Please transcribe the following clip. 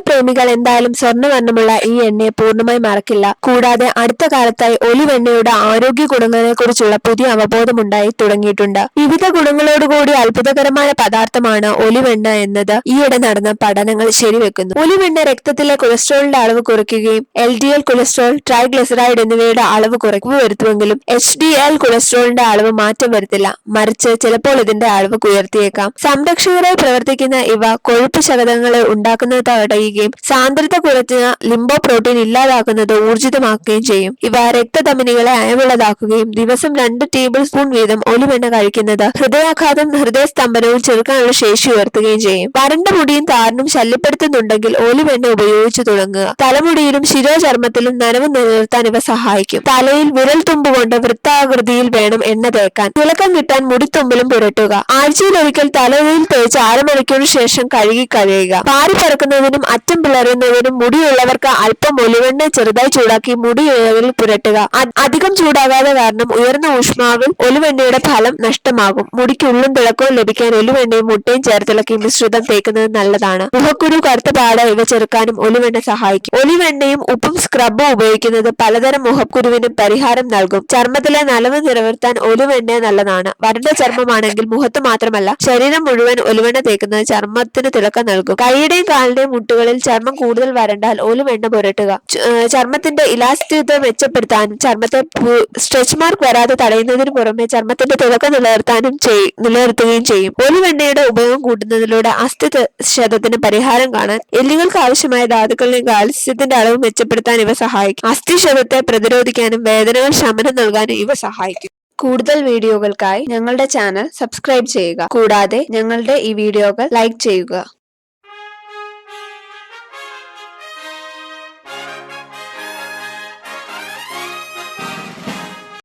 പ്രേമികൾ എന്തായാലും സ്വർണ്ണവർണ്ണമുള്ള ഈ എണ്ണയെ പൂർണ്ണമായി മറക്കില്ല. കൂടാതെ അടുത്ത കാലത്തായി ഒലിവ് എണ്ണയുടെ ആരോഗ്യ ഗുണങ്ങളെ കുറിച്ചുള്ള പുതിയ അവബോധമുണ്ടായി തുടങ്ങിയിട്ടുണ്ട്. വിവിധ ഗുണങ്ങളോടുകൂടി അത്ഭുതകരമായ പദാർത്ഥമാണ് ഒലിവ് എണ്ണ എന്നത് ഈയിടെ നടന്ന പഠനങ്ങൾ ശരിവെക്കുന്നു. ഒലിവ് എണ്ണ രക്തത്തിലെ കൊളസ്ട്രോളിന്റെ അളവ് കുറയ്ക്കുകയും LDL കൊളസ്ട്രോൾ, ട്രൈഗ്ലിസറൈഡ് എന്നിവയുടെ അളവ് കുറയ്ക്കുക വരുത്തുമെങ്കിലും HDL കൊളസ്ട്രോളിന്റെ അളവ് മാറ്റം വരുത്തില്ല. മറിച്ച് ചിലപ്പോൾ ഇതിന്റെ അളവ് ഉയർത്തിയേക്കാം. സംരക്ഷകരായി പ്രവർത്തിക്കുന്ന ഇവ കൊഴുപ്പ് ശകലങ്ങളെ ഉണ്ടാക്കുന്നത് തടയുകയും സാന്ദ്രത കുറഞ്ഞ ലിംബോപ്രോട്ടീൻ ഇല്ലാതാക്കുന്നത് ഊർജിതമാക്കുകയും ചെയ്യും. ഇവ രക്തധമനികളെ അയവുള്ളതാക്കുകയും ദിവസം 2 ടേബിൾ സ്പൂൺ വീതം ഒലിവെണ്ണ കഴിക്കുന്നത് ഹൃദയാഘാതം, ഹൃദയസ്തംഭനവും ചെറുക്കാനുള്ള ശേഷി ഉയർത്തുകയും ചെയ്യും. വരണ്ട മുടിയും താരനും ശല്യപ്പെടുത്തുന്നുണ്ടെങ്കിൽ ഒലിവെണ്ണ ഉപയോഗിച്ചു തുടങ്ങുക. തലമുടിയിലും ശിരോചർമ്മത്തിലും നനവ് നിലനിർത്താൻ ഇവ സഹായിക്കും. തലയിൽ വിരൽ തുമ്പുകൊണ്ട് വൃത്താകൃതിയിൽ വേണം എണ്ണ തേക്കാൻ. തിളക്കം കിട്ടാൻ മുടിത്തുമ്പിലും പുരട്ടുക. ആഴ്ചയിലൊരിക്കൽ തലയിൽ തേച്ച് 1/2 മണിക്കൂറിന് ശേഷം കഴുകി കളയുക. പാറി പറക്കുന്നതിനും അറ്റം പിളരുന്നതിനും മുടിയുള്ളവർക്ക് അല്പം ഒലിവെണ്ണ ചെറുതായി ചൂടാക്കി മുടിയിൽ പുരട്ടുക. അധികം ചൂടാകാതെ കാരണം ഉയർന്ന ഊഷ്മാവിൽ ഒലിവെണ്ണയുടെ ഫലം നഷ്ടമാകും. മുടിക്ക് ഉള്ളും തിളക്കവും ലഭിക്കാൻ ഒലിവെണ്ണയും മുട്ടയും ചേർത്തിളക്കി മിശ്രിതം തേക്കുന്നത് നല്ലതാണ്. മുഖക്കുരു, കറുത്ത പാട ഇവ ചെറുക്കാനും ഒലിവെണ്ണ സഹായിക്കും. ഒലിവെണ്ണയും ഉപ്പും സ്ക്രബും ഉപയോഗിക്കുന്നത് പലതരം മുഖക്കുരുവിനും പരിഹാരം നൽകും. ചർമ്മത്തിലെ നനവ് നിലനിർത്താൻ ഒലിവെണ്ണ നല്ലതാണ്. വരണ്ട ചർമ്മമാണെങ്കിൽ മുഖത്ത് മാത്രമല്ല ശരീരം മുഴുവൻ ഒലിവെണ്ണ തേക്കുന്നത് ചർമ്മത്തിന് തിളക്കം നൽകും. കൈയുടെയും കാലിന്റെയും മുട്ടുകളിൽ ചർമ്മം കൂടുതൽ വരണ്ടാൽ ഒലിവെണ്ണ പുരട്ടുക. ചർമ്മത്തിന്റെ ഇലാസ്തികത മെച്ചപ്പെടുത്താനും ചർമ്മത്തെ സ്ട്രെച്ച് മാർക്ക് വരാതെ തടയുന്നതിനു പുറമെ ചർമ്മത്തിന്റെ തിളക്കം നിലനിർത്തുകയും ചെയ്യും. ഒലിവെണ്ണയുടെ ഉപയോഗം കൂട്ടുന്നതിലൂടെ അസ്ഥിക്ഷതത്തിന് പരിഹാരം കാണാൻ, എല്ലുകൾക്ക് ആവശ്യമായ ധാതുക്കളുടെയും കാൽസ്യത്തിന്റെ അളവ് മെച്ചപ്പെടുത്താൻ ഇവ സഹായിക്കും. അസ്ഥിക്ഷതത്തെ പ്രതിരോധിക്കാനും വേദനകൾ ശമനം നൽകാനും ഇവ സഹായിക്കും. കൂടുതൽ വീഡിയോകൾക്കായി ഞങ്ങളുടെ ചാനൽ സബ്സ്ക്രൈബ് ചെയ്യുക. കൂടാതെ ഞങ്ങളുടെ ഈ വീഡിയോകൾ ലൈക്ക് ചെയ്യുക.